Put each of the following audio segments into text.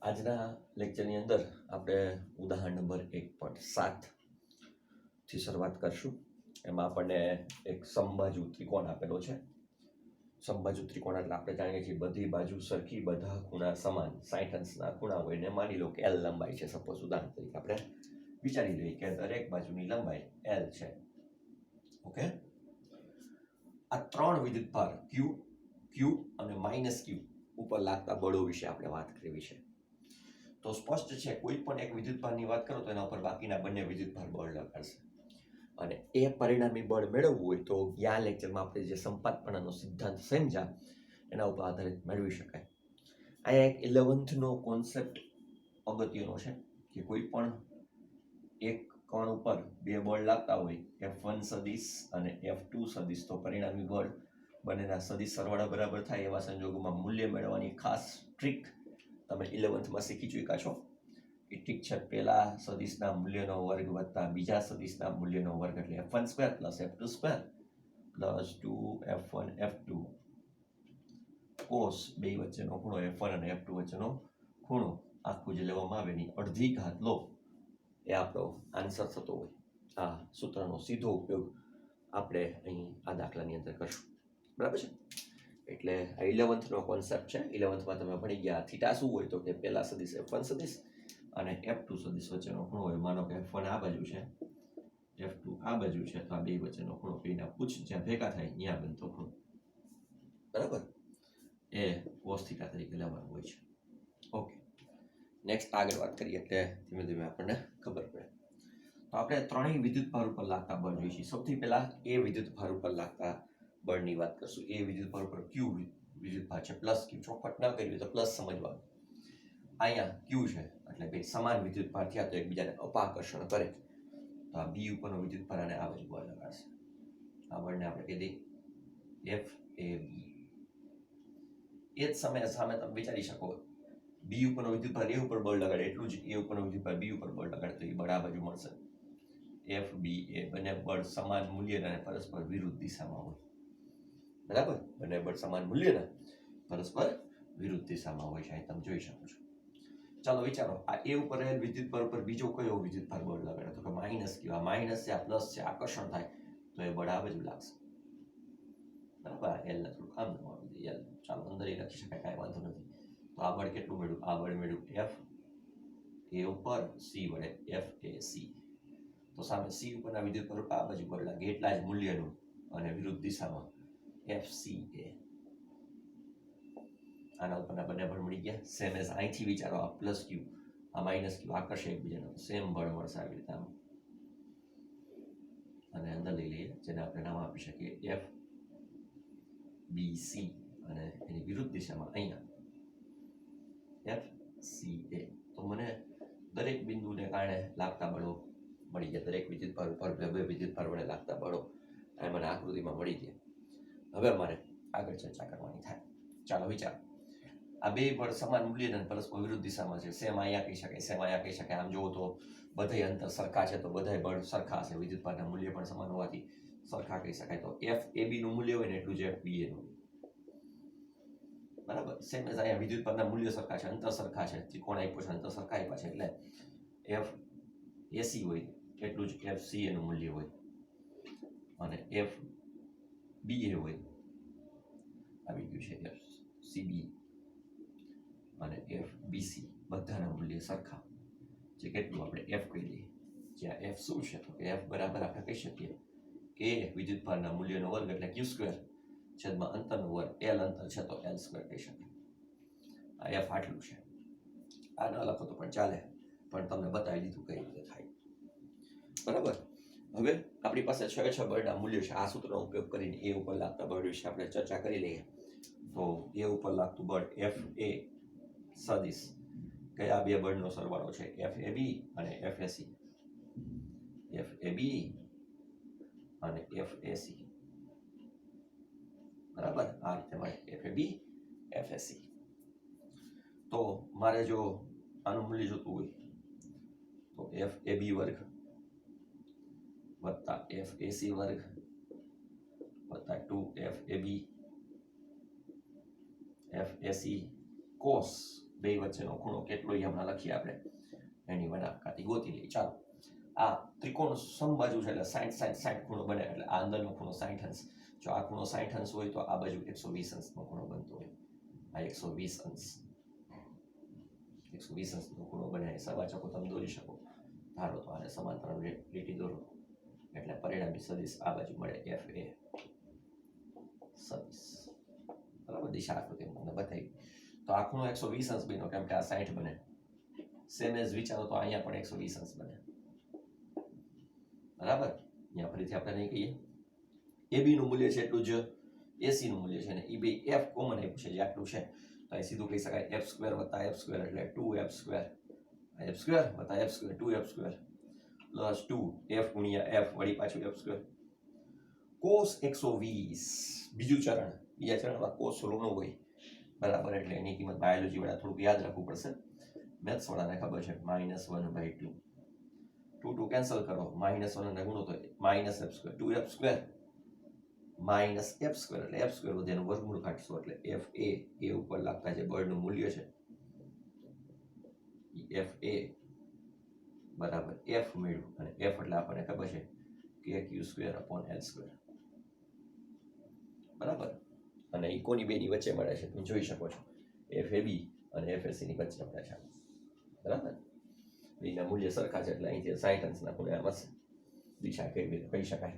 આજના લેક્ચરની અંદર આપણે ઉદાહરણ નંબર 1.7 થી શરૂઆત કરશું. એમાં આપણને એક સમબાજુ ત્રિકોણ આપેલો છે. સમબાજુ ત્રિકોણ એટલે આપણે જાણીએ છીએ બધી બાજુ સરખી, બધા ખૂણા સમાન, 60 અંશના ખૂણા હોય ને માની લો કે L લંબાઈ છે. સપોઝ ઉદાહરણ તરીકે આપણે વિચારી લઈએ કે દરેક બાજુની લંબાઈ L છે. ઓકે, આ ત્રણ વિદ્યુતભાર Q અને -Q ઉપર લાગતા બળો વિશે આપણે વાત કરવી છે. તો સ્પષ્ટ છે, કોઈ પણ એક વિદ્યુતભારની વાત કરો તો એના ઉપર બાકીના બંને વિદ્યુતભાર બળ લગાડશે. અને એ પરિણામી બળ મેળવવું હોય તો ગયા લેક્ચરમાં આપણે જે સંપાતપણાનો સિદ્ધાંત સમજ્યા એના ઉપર આધારિત મેળવી શકાય. અહીંયા એક 11th નો કોન્સેપ્ટ અગત્યનો છે કે કોઈ પણ એક કણ ઉપર બે બળ લાગતા હોય, F1 સદિશ અને F2 સદિશ, તો પરિણામી બળ બંનેના સદિશ સરવાળા બરાબર થાય એવા સંજોગોમાં મૂલ્ય મેળવવાની ખાસ ટ્રીક તમે 11th માં શીખી ચૂક્યા છો. એ ટ્રીક છે પહેલા સદિશના મૂલ્યનો વર્ગ વત્તા બીજા સદિશના મૂલ્યનો વર્ગ, એટલે F1² + F2² + 2F1 F2 cos બે વચ્ચેનો ખૂણો F1 અને F2 વચ્ચેનો ખૂણો આખું જે લેવામાં આવે એની અડધી ઘાત લો, એ આપણો આન્સર થતો હોય. આ સૂત્રનો સીધો ઉપયોગ આપણે અહીં આ દાખલાની અંદર કરશું. બરાબર છે? એટલે આ 11th નો કોન્સેપ્ટ છે. 11th માં તમે ભણી ગયા થીટા શું હોય, તો કે પહેલા સદિશ F1 સદિશ અને F2 સદિશ વચ્ચેનો ખૂણો હોય. માનો કે F1 આ બાજુ છે, F2 આ બાજુ છે, તો આ બે વચ્ચેનો ખૂણો પીના પૂછ જ્યાં ભેગા થાય ત્યાં બનતો ખૂણો, બરાબર, એ cos થીટા તરીકે લેવાનું હોય છે. ઓકે, નેક્સ્ટ આગળ વાત કરીએ એટલે ધીમે ધીમે આપણને ખબર પડે. તો આપણે ત્રણેય વિદ્યુતભાર ઉપર લાગતા બળ જોઈશું. સૌથી પહેલા એ વિદ્યુતભાર ઉપર લાગતા બળની વાત કરશું. એ વિદ્યુતભાર ઉપર Q વિદ્યુતભાર છે, +Q. ચોખવટ ન કરવી તો પ્લસ સમજવાનું. અહીંયા Q છે એટલે બે સમાન વિદ્યુતભાર થયા તો એકબીજાને અપાકર્ષણ કરે. તો આ B ઉપરનો વિદ્યુતભાર અને આ બાજુ બળ લગાડશે. આ બળને આપણે કહી દઈએ FAB. એ જ સમયે સામે તમે વિચારી શકો, B ઉપરનો વિદ્યુતભાર A ઉપર બળ લગાડે એટલું જ A ઉપરનો વિદ્યુતભાર B ઉપર બળ લગાડે તો એ બળ આ બાજુ મળશે. FB એ બંને બળ સમાન મૂલ્યના અને પરસ્પર વિરુદ્ધ દિશામાં હોય. બરાબર, બંને બળ સમાન મૂલ્યના પરસ્પર વિરુદ્ધ દિશામાં હોય છે. અહીં તમે જોઈ શકો છો. ચાલો વિચારો, આ A ઉપર રહેલ વિદ્યુતભાર ઉપર બીજો કયો વિદ્યુતભાર બળ લગાડે, તો કે -Q. આ માઇનસ છે, આ પ્લસ છે, આકર્ષણ થાય તો એ બળ આ બાજુ લાગશે. બરાબર, L ને થોડું આમ નમાવી દઈએ. ચાલો અંદર લખી શકાય, કાંઈ વાંધો નથી. તો આ બળ કેટલું મળ્યું? આ બળ મળ્યું F A ઉપર C વડે FAC. તો સામે C ઉપરના વિદ્યુતભાર ઉપર આ બાજુ બળ લાગે એટલા જ મૂલ્યનું અને વિરુદ્ધ દિશામાં FCA. આના ઉપરના બંને બળ મળી ગયા. સેમ એઝ અહીંથી વિચારો, આ +Q આ -Q આકર્ષે એકબીજાને, સેમ બળ મળશે આવી રીતે આમ. અને અંદર લઈ લઈએ જેને આપણે નામ આપી શકીએ FBC અને એની વિરુદ્ધ દિશામાં અહીંયા FCA. તો મને દરેક બિંદુને કારણે લાગતા બળો મળી ગયા. દરેક વિદ્યુતભાર ઉપર બે વિદ્યુતભાર વડે લાગતા બળો આ મને આકૃતિમાં મળી ગયા. હવે મારે આગળ ચર્ચા કરવાની થાય. ચાલો વિચારો, આ બે બળ સમાન મૂલ્યના પરસ્પર વિરુદ્ધ દિશામાં છે. સેમ અહીંયા કહી શકાય, સેમ અહીંયા કહી શકાય. આમ જુઓ તો બધાય અંતર સરખા છે, તો બધાય બળ સરખા છે. વિદ્યુતભારના મૂલ્ય પણ સમાન હોવાથી સરખા કહી શકાય. તો FAB નું મૂલ્ય હોય ને એટલું જ FBA નું. બરાબર, સેમ એઝ અહીંયા વિદ્યુતભારના મૂલ્ય સરખા છે, અંતર સરખા છે, ત્રિકોણ આપ્યો છે, અંતર સરખા આપ્યા છે, એટલે FAC હોય એટલું જ FCA નું મૂલ્ય હોય. અને FBA હોય, આવી ગયું છે FCB અને FBC, બધાના મૂલ્ય સરખા. જે કેટલું આપણે F કહી દઈએ, જ્યાં F શું છે, તો કે F બરાબર આપણે કહી શકીએ કે વિદ્યુતભારના મૂલ્યનો વર્ગ એટલે Q² છેદમાં અંતરનો વર્ગ. L અંતર છે તો L² કહી શકાય. આ F આટલું છે. આ ન લખો તો પણ ચાલે, પણ તમને બતાવી દીધું કઈ રીતે થાય. બરાબર, હવે આપણી પાસે 6 બળના મૂલ્યો છે. આ સૂત્રનો ઉપયોગ કરીને A ઉપર લાગતા બળ વિશે આપણે ચર્ચા કરી લઈએ. તો A ઉપર લાગતું બળ FA સદિશ કયા બે બળનો સરવાળો છે? FAB અને FAC. FAB અને FAC. બરાબર, આ રીતે મળે FAB FAC. તો મારે જો આનું મૂલ્ય જોતું હોય તો FAB વર્ગ વત્તા FAC વર્ગ વત્તા 2FAB FAC cos બે વચ્ચેનો ખૂણો કેટલો એ હમણાં લખીએ આપણે, એની વનાપખાતી ગોતી લઈએ. ચાલો, આ ત્રિકોણ સમબાજુ છે એટલે 60 ખૂણો બને, એટલે આ અંદરનો ખૂણો 60 અંશ. જો આ ખૂણો 60 અંશ હોય તો આ બાજુ 120 અંશનો ખૂણો બનતો હોય. આ 120 અંશ, 120 અંશનો ખૂણો બને. સવાચકો તમે દોરી શકો. ધારો તો આને સમાંતર લીટી દોરો એટલે પરિણામી સદિશ આ બાજુ મળે FA સદિશ. બરાબર, દિશા આકૃતિ તમને બતાવી. તો આ ખૂણો 120 અંશ બન્યો કેમ કે આ 60 બને. સેમ એઝ વિચારો તો અહીંયા પણ 120 અંશ બને. બરાબર, અહીંયા ફરીથી આપણે નહીં કહીએ AB નું મૂલ્ય છે એટલું જ AC નું મૂલ્ય છે, અને એ બે F કોમન આપ્યું છે જે આટલું છે, તો અહીં સીધું કહી શકાય F² વત્તા F² એટલે 2F², F² વત્તા F² 2F² પ્લસ 2F ગુણ્યા F વળી પાછું F². cos 120 બીજું ચરણ, બીજા ચરણમાં cos ઋણ હોય. બરાબર, એટલે એની કિંમત બાયોલોજી વાળા થોડુંક યાદ રાખવું પડશે. મેથ્સ વાળાને ખબર છે -1/2. 2 કેન્સલ કરો, -1 ને ગુણો તો -F² 2F² માઇનસ F² એટલે F² વધે એનું વર્ગમૂળ કાઢશો એટલે FA એ ઉપર લાગતા જે બળનું મૂલ્ય છે FA બરાબર F મેળવ્યું, અને F એટલે આપણને ખબર છે KQ²/L². બરાબર, અને એ કોની બેની વચ્ચે મળે છે તમે જોઈ શકો છો, FAB અને FAC ની વચ્ચે મળે છે. બરાબર, એના મૂલ્ય સરખા છે એટલે અહીંથી 60 અંશના ખૂણે આમ હશે. દિશા કેવી રીતે કહી શકાય,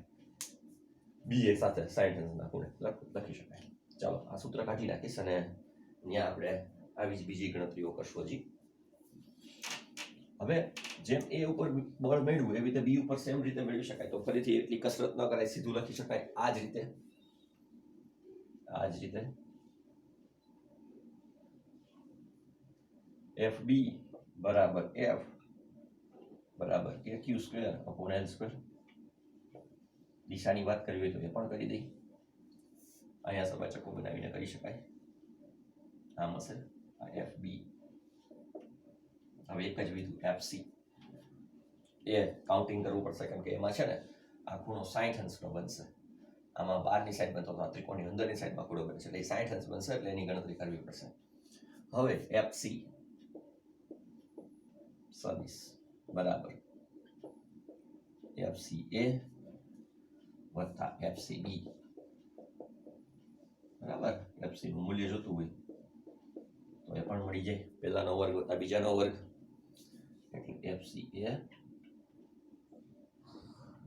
BA સાથે 60 અંશના ખૂણે લખી શકાય. ચાલો, આ સૂત્ર કાઢી નાખીશ અને અહીંયા આપણે આવી જ બીજી ગણતરીઓ કરશું હજી. હવે જેમ A ઉપર બળ મેળવ્યું એવી રીતે B ઉપર સેમ રીતે મેળવી શકાય. તો ફરીથી એટલી કસરત ન કરાય, સીધું લખી શકાય આ જ રીતે. FB બરાબર F બરાબર KQ²/L². દિશાની વાત કરવી હોય તો એ પણ કરી દઈ. અહીંયા સબાચકો બનાવીને કરી શકાય. આમ હશે આ FB. હવે એક જ વિધુ FC એ કાઉન્ટિંગ કરવું પડશે કેમ કે એમાં છે ને આ ખૂણો 60 અંશનો બનશે. આમાં બહારની સાઈડ બનતો તો આ ત્રિકોણની અંદરની સાઈડમાં ખૂણો બનશે એટલે 60 અંશ બનશે, એટલે એની ગણતરી કરવી પડશે. હવે FC સદિશ બરાબર FCA વત્તા FCB. બરાબર, FC નું મૂલ્ય જોતું હોય તો એ પણ મળી જાય. પહેલાનો વર્ગ વત્તા બીજાનો વર્ગ એટલે FCA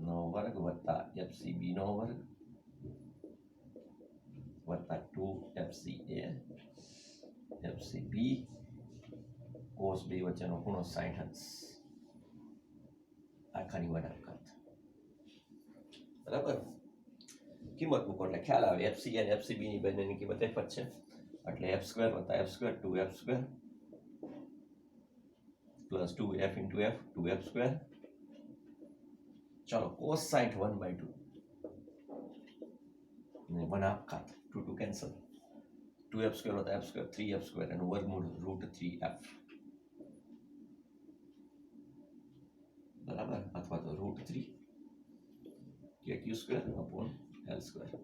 નો વર્ગ વત્તા FCB નો વર્ગ વત્તા 2FCA FCB cos બે વચ્ચેનો ખૂણો 60 અંશ આખાની વનાપખાત. બરાબર, કિંમત મૂકો એટલે ખ્યાલ આવે. FCA અને FCB ની બંનેની કિંમત એક જ છે એટલે F² વત્તા F² 2F² plus 2F into F 2F². ચાલો, cos 60 1/2 ને વનાપખાત 2 કેન્સલ, 2F² વત્તા F² 3F² એનું વર્ગમૂળ √3F. બરાબર, અથવા તો √3 KQ²/L².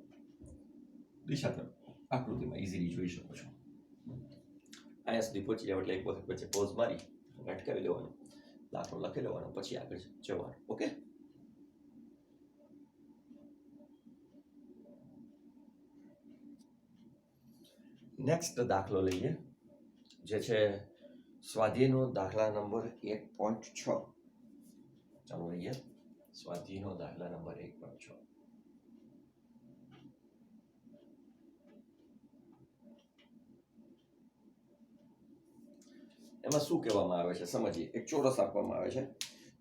દિશા તમે આકૃતિમાં ઇઝીલી જોઈ શકો છો. અહીંયા સુધી પહોંચી જાવ એટલે એક વખત વચ્ચે પોઝ મારી અટકાવી લેવાનું, દાખલો લખી લેવાનો, પછી આગળ જવાનું. ઓકે, નેક્સ્ટ દાખલો લઈએ જે છે સ્વાધ્યાયનો દાખલા નંબર 1.6. ચાલો લઈએ સ્વાધ્યાયનો દાખલા નંબર 1.6. એમાં શું કહેવામાં આવે છે સમજીએ. એક ચોરસ આપવામાં આવે છે.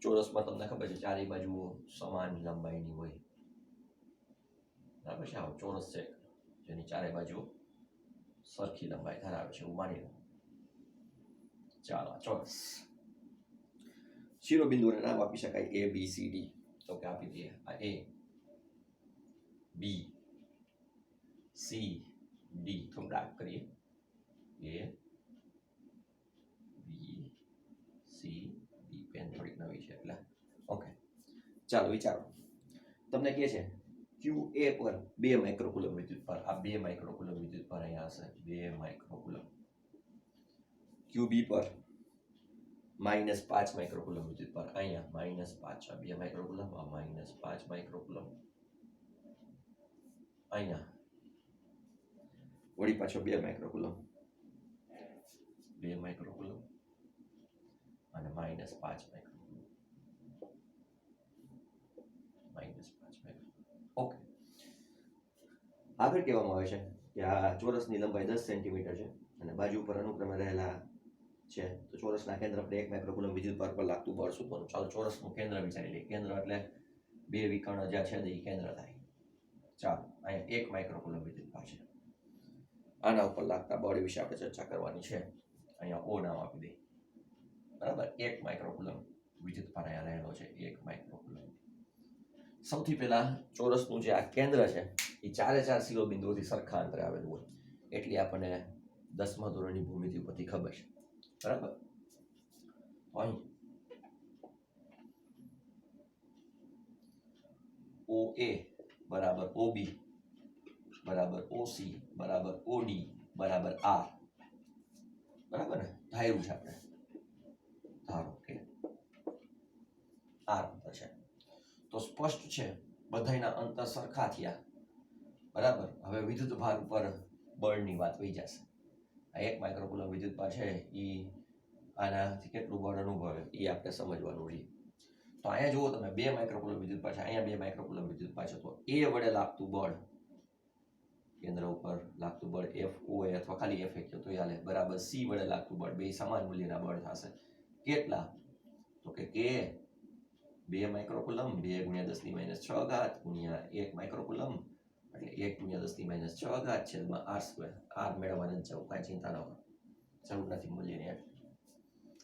ચોરસમાં તમને ખબર છે ચારે બાજુઓ સમાન લંબાઈની હોય. બરાબર છે, આવો ચોરસ છે જેની ચારે બાજુઓ સરખી લંબાઈ ધરાવે છે એવું માની લો. ચાલો, ચોરસ શિરોબિંદુને નામ આપી શકાય A B C D. તો કે આપી દઈએ આ A B C D. થોડું ડાર્ક કરીએ. A B C D. Pen થોડીક નવી છે એટલે ઓકે. ચાલો વિચારો, તમને કહે છે QA પર 2 માઇક્રોકુલમ વિદ્યુત ભાર, આ 2 માઇક્રોકુલમ વિદ્યુત ભાર અહીંયા હશે 2 માઇક્રોકુલમ. QB પર -5 માઇક્રોકુલમ વિદ્યુતભાર, અહીંયા -5 2 માઇક્રોકુલમ, આ -5 માઇક્રોકુલમ, અહીંયા વળી પાછો 2 માઇક્રોકુલમ, 2 માઇક્રોકુલમ અને -5 માઇક્રોકુલમ, -5 માઇક્રોકુલમ. ઓકે, આગળ કહેવામાં આવે છે કે આ ચોરસની લંબાઈ 10 સેન્ટીમીટર છે અને બાજુ પર અનુક્રમે રહેલા છે, તો ચોરસના કેન્દ્ર પર 1 માઇક્રોકુલમ વિદ્યુતભાર પર લાગતું બળ શોધવાનું. ચાલો ચોરસનું કેન્દ્ર વિચારી લઈએ. કેન્દ્ર એટલે બે વિકર્ણ જ્યાં છેદે એ કેન્દ્ર થાય. ચાલો, અહીંયા 1 માઇક્રોકુલમ વિદ્યુતભાર છે. આના ઉપર લાગતા બળ વિશે આપણે ચર્ચા કરવાની છે. અહીંયા ઓ નામ આપી દઈએ. બરાબર, 1 માઇક્રોકુલમ વિદ્યુતભાર અહીંયા રહેલો છે, 1 માઇક્રોકુલમ. સૌથી પહેલા ચોરસનું જે આ કેન્દ્ર છે એ 4 શિરોબિંદુઓથી સરખા અંતરે આવેલું હોય એટલી આપણને 10મા ધોરણની ભૂમિતિ ઉપરથી ખબર છે. બરાબર, અહીં OA બરાબર OB બરાબર OC બરાબર OD બરાબર R. બરાબર ને, ધાર્યું છે આપણે, ધારો કે R અંતર છે તો સ્પષ્ટ છે બધાયના અંતર સરખા થયા. બરાબર, હવે વિદ્યુતભાર ઉપર બળની વાત વહી જશે. આ 1 માઇક્રોકુલમ વિદ્યુતભાર છે એ આનાથી કેટલું બળ અનુભવે એ આપણે સમજવાનું રહી. તો અહીંયા જુઓ તમે 2 માઇક્રોકુલમ વિદ્યુતભાર છે, અહીંયા 2 માઇક્રોકુલમ વિદ્યુતભાર છે, તો એ વડે લાગતું બળ, કેન્દ્ર ઉપર લાગતું બળ FOA અથવા ખાલી F કહો તો હાલે, બરાબર C વડે લાગતું બળ, બે સમાન મૂલ્યના બળ થશે. કેટલા? તો કે K 2 માઇક્રોકુલમ 2 × 10⁻6 ગુણ્યા 1 માઇક્રોકુલમ એટલે 1 × 10⁻6 છેદમાં R². R મેળવવાની જવું, કાંઈ ચિંતા ન કરો, જરૂર નથી મૂલ્યની.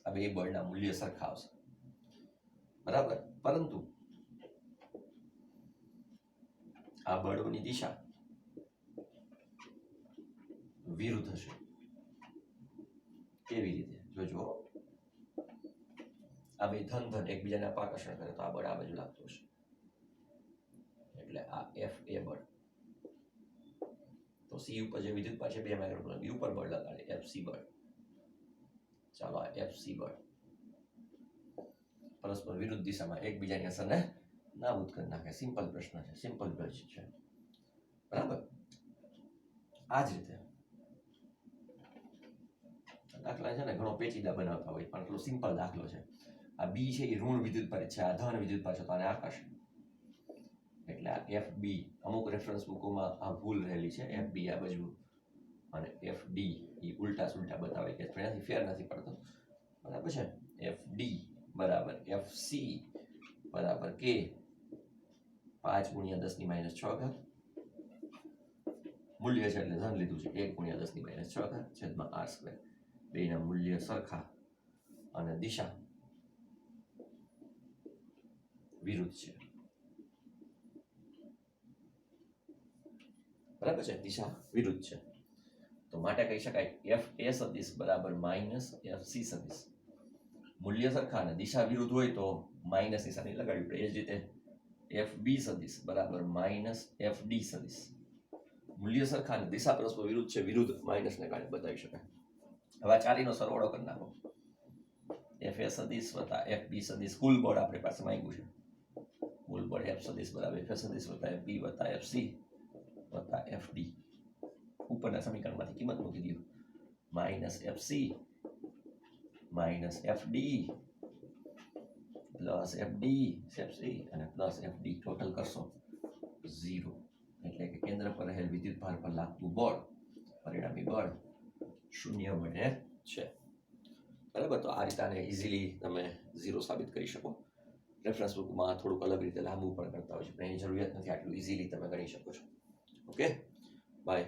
આ બે બળના મૂલ્ય સરખા આવશે. બરાબર, પરંતુ આ બળોની દિશા વિરુદ્ધ હશે. કેવી રીતે? જોજો, આ બે ધન એકબીજાને આકર્ષણ કરે તો આ બળ આ બાજુ લાગતું હશે, એટલે આ FA બળ. તો C ઉપર જે વિદ્યુતભાર છે 2 માઇક્રોકુલમ, B ઉપર બળ લગાડે FC બળ. ચાલો, આ FC બળ પરસ્પર વિરુદ્ધ દિશામાં એકબીજાની અસરને નાબૂદ કરી નાખે. સિમ્પલ પ્રશ્ન છે, સિમ્પલ લોજિક છે. બરાબર, આ જ રીતે દાખલા છે ને ઘણો પેચીદા બનાવતા હોય પણ એટલો સિમ્પલ દાખલો છે. આ B છે એ ઋણ વિદ્યુતભાર છે, આ ધન વિદ્યુતભાર છે, તો આને આકાશ. એટલે આ FB, અમુક રેફરન્સ બુકોમાં આ ભૂલ રહેલી છે, FB આ બાજુ અને FD એ ઉલટા સુલટા બતાવે કે એનાથી ફેર નથી પડતો. બરાબર છે, FD બરાબર FC બરાબર K 5 × 10⁻6 મૂલ્ય છે એટલે ધન લીધું છે, 1 × 10⁻6 છેદમાં R². બેના મૂલ્ય સરખા અને દિશા વિરુદ્ધ છે. બરાબર છે, દિશા વિરુદ્ધ છે. તો માટે કહી શકાય FA સદિશ બરાબર -FC સદિશ. મૂલ્ય સરખા અને દિશા વિરુદ્ધ હોય તો માઇનસ નિશાની લગાડવી પડે. એ જ રીતે FB સદિશ બરાબર -FD સદિશ. મૂલ્ય સરખા અને દિશા પરસ્પર વિરુદ્ધ છે, વિરુદ્ધ માઇનસને કારણે બતાવી શકાય. હવે આ ચાલીનો સરવાળો કરી નાખો. FA સદિશ વત્તા FB સદિશ, કુલ બળ આપણી પાસે માંગ્યું છે. કુલ બળ F સદિશ બરાબર FA સદિશ વત્તા FB વત્તા FC વત્તા FD. ઉપરના સમીકરણમાંથી કિંમત મૂકી દો. -FC -FD +FD FC અને +FD ટોટલ કરશો 0. એટલે કે કેન્દ્ર પર રહેલ વિદ્યુતભાર પર લાગતું બળ, પરિણામી બળ 0 બને છે. બરાબર, તો આ રીતે આને ઇઝીલી તમે 0 સાબિત કરી શકો. રેફરન્સ બુકમાં થોડુંક અલગ રીતે લાંબુ પણ કરતા હોય છે, પણ એની જરૂરિયાત નથી, આટલું ઇઝીલી તમે ગણી શકો છો. Okay, by.